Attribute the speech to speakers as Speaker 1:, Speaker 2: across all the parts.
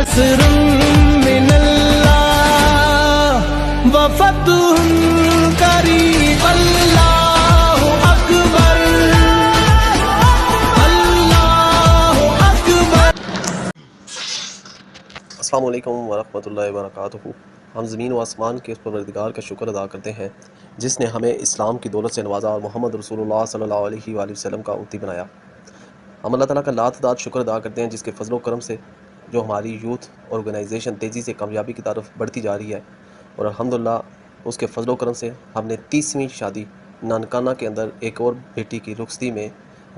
Speaker 1: نصر من اللہ وفتح قریب اللہ اکبر اللہ اکبر۔
Speaker 2: السلام علیکم ورحمۃ اللہ وبرکاتہ۔ ہم زمین و آسمان کے اس پروردگار کا شکر ادا کرتے ہیں جس نے ہمیں اسلام کی دولت سے نوازا اور محمد رسول اللہ صلی اللہ علیہ وآلہ وسلم کا امتی بنایا۔ ہم اللہ تعالیٰ کا لاتعداد شکر ادا کرتے ہیں جس کے فضل و کرم سے جو ہماری یوتھ آرگنائزیشن تیزی سے کامیابی کی طرف بڑھتی جا رہی ہے، اور الحمدللہ اس کے فضل و کرم سے ہم نے 30ویں شادی نانکانہ کے اندر ایک اور بیٹی کی رخصتی میں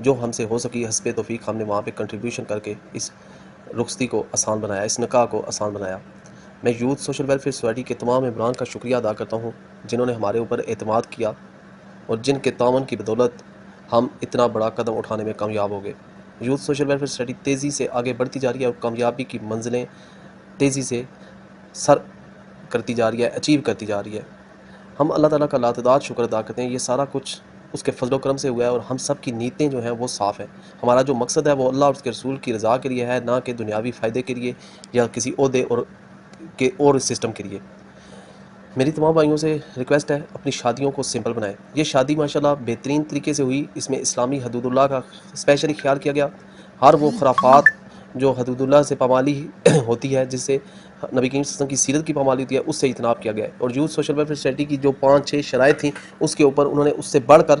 Speaker 2: جو ہم سے ہو سکی حسب توفیق ہم نے وہاں پہ کنٹریبیوشن کر کے اس رخصتی کو آسان بنایا، اس نکاح کو آسان بنایا۔ میں یوتھ سوشل ویلفیئر سوسائٹی کے تمام ممبران کا شکریہ ادا کرتا ہوں جنہوں نے ہمارے اوپر اعتماد کیا اور جن کے تعاون کی بدولت ہم اتنا بڑا قدم اٹھانے میں کامیاب ہو گئے۔ یوتھ سوشل ویلفیئر سوسائٹی تیزی سے آگے بڑھتی جا رہی ہے اور کامیابی کی منزلیں تیزی سے سر کرتی جا رہی ہے، اچیو کرتی جا رہی ہے۔ ہم اللہ تعالیٰ کا لاتعداد شکر ادا کرتے ہیں، یہ سارا کچھ اس کے فضل و کرم سے ہوا ہے اور ہم سب کی نیتیں جو ہیں وہ صاف ہیں۔ ہمارا جو مقصد ہے وہ اللہ اور اس کے رسول کی رضا کے لیے ہے، نہ کہ دنیاوی فائدے کے لیے یا کسی عہدے اور سسٹم کے لیے۔ میری تمام بھائیوں سے ریکویسٹ ہے اپنی شادیوں کو سمپل بنائیں۔ یہ شادی ماشاءاللہ بہترین طریقے سے ہوئی، اس میں اسلامی حدود اللہ کا اسپیشلی خیال کیا گیا۔ ہر وہ خرافات جو حدود اللہ سے پامالی ہوتی ہے، جس سے نبی کریم صلی اللہ علیہ وسلم کی سیرت کی پامالی ہوتی ہے، اس سے اجتناب کیا گیا ہے۔ اور یوتھ سوشل ویلفیئر سوسائٹی کی جو 5-6 شرائط تھیں اس کے اوپر انہوں نے اس سے بڑھ کر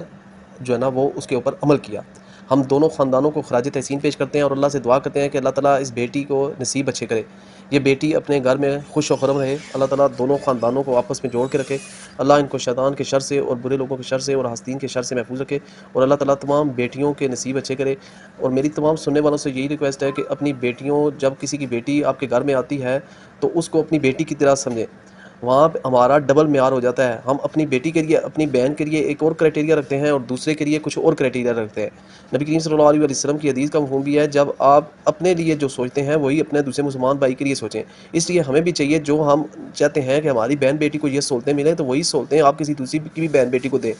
Speaker 2: جو ہے نا وہ اس کے اوپر عمل کیا۔ ہم دونوں خاندانوں کو خراج تحسین پیش کرتے ہیں اور اللہ سے دعا کرتے ہیں کہ اللہ تعالیٰ اس بیٹی کو نصیب اچھے کرے، یہ بیٹی اپنے گھر میں خوش و خرم رہے، اللہ تعالیٰ دونوں خاندانوں کو آپس میں جوڑ کے رکھے، اللہ ان کو شیطان کے شر سے اور برے لوگوں کے شر سے اور حاسدین کے شر سے محفوظ رکھے، اور اللہ تعالیٰ تمام بیٹیوں کے نصیب اچھے کرے۔ اور میری تمام سننے والوں سے یہی ریکویسٹ ہے کہ اپنی بیٹیوں، جب کسی کی بیٹی آپ کے گھر میں آتی ہے تو اس کو اپنی بیٹی کی طرح سمجھیں۔ وہاں پہ ہمارا ڈبل معیار ہو جاتا ہے، ہم اپنی بیٹی کے لیے، اپنی بہن کے لیے ایک اور کرائٹیریا رکھتے ہیں اور دوسرے کے لیے کچھ اور کرائٹیریا رکھتے ہیں۔ نبی کریم صلی اللہ علیہ وسلم کی حدیث کا مفہوم بھی ہے، جب آپ اپنے لیے جو سوچتے ہیں وہی اپنے دوسرے مسلمان بھائی کے لیے سوچیں۔ اس لیے ہمیں بھی چاہیے جو ہم چاہتے ہیں کہ ہماری بہن بیٹی کو یہ سہولتیں ملیں تو وہی سہولتیں آپ کسی دوسری کی بھی بہن بیٹی کو دیں۔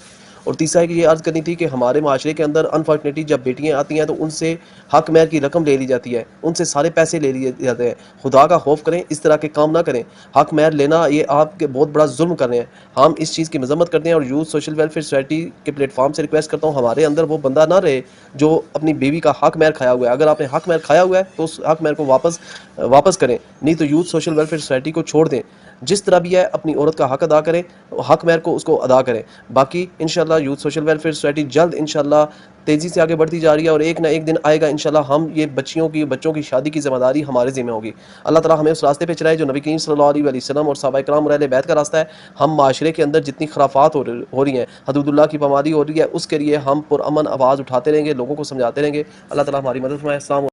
Speaker 2: اور تیسرا ہے کہ یہ عرض کرنی تھی کہ ہمارے معاشرے کے اندر انفارچونیٹلی جب بیٹیاں آتی ہیں تو ان سے حق مہر کی رقم لے لی جاتی ہے، ان سے سارے پیسے لے لیے جاتے ہیں۔ خدا کا خوف کریں، اس طرح کے کام نہ کریں۔ حق مہر لینا یہ آپ کے بہت بڑا ظلم کر رہے ہیں، ہم اس چیز کی مذمت کرتے ہیں۔ اور یوتھ سوشل ویلفیئر سوسائٹی کے پلیٹ فارم سے ریکویسٹ کرتا ہوں ہمارے اندر وہ بندہ نہ رہے جو اپنی بیوی کا حق مہر کھایا ہوا ہے۔ اگر آپ نے حق مہر کھایا ہوا ہے تو اس حق مہر کو واپس کریں، نہیں تو یوتھ سوشل ویلفیئر سوسائٹی کو چھوڑ دیں۔ جس طرح بھی ہے اپنی عورت کا حق ادا کریں، حق مہر کو اس کو ادا کریں۔ باقی انشاءاللہ یوتھ سوشل ویلفیئر سوسائٹی جلد انشاءاللہ تیزی سے آگے بڑھتی جا رہی ہے اور ایک نہ ایک دن آئے گا انشاءاللہ ہم یہ بچوں کی شادی کی ذمہ داری ہمارے ذمہ ہوگی۔ اللہ تعالیٰ ہمیں اس راستے پہ چلائے جو نبی کریم صلی اللہ علیہ وسلم اور صحابہ کرام اور اہل بیت کا راستہ ہے۔ ہم معاشرے کے اندر جتنی خرافات ہو رہی ہیں، حدود اللہ کی پامالی ہو رہی ہے، اس کے لیے ہم پرامن آواز اٹھاتے رہیں گے، لوگوں کو سمجھاتے رہیں گے۔ اللہ تعالیٰ ہماری مدد فرمائے۔ السلام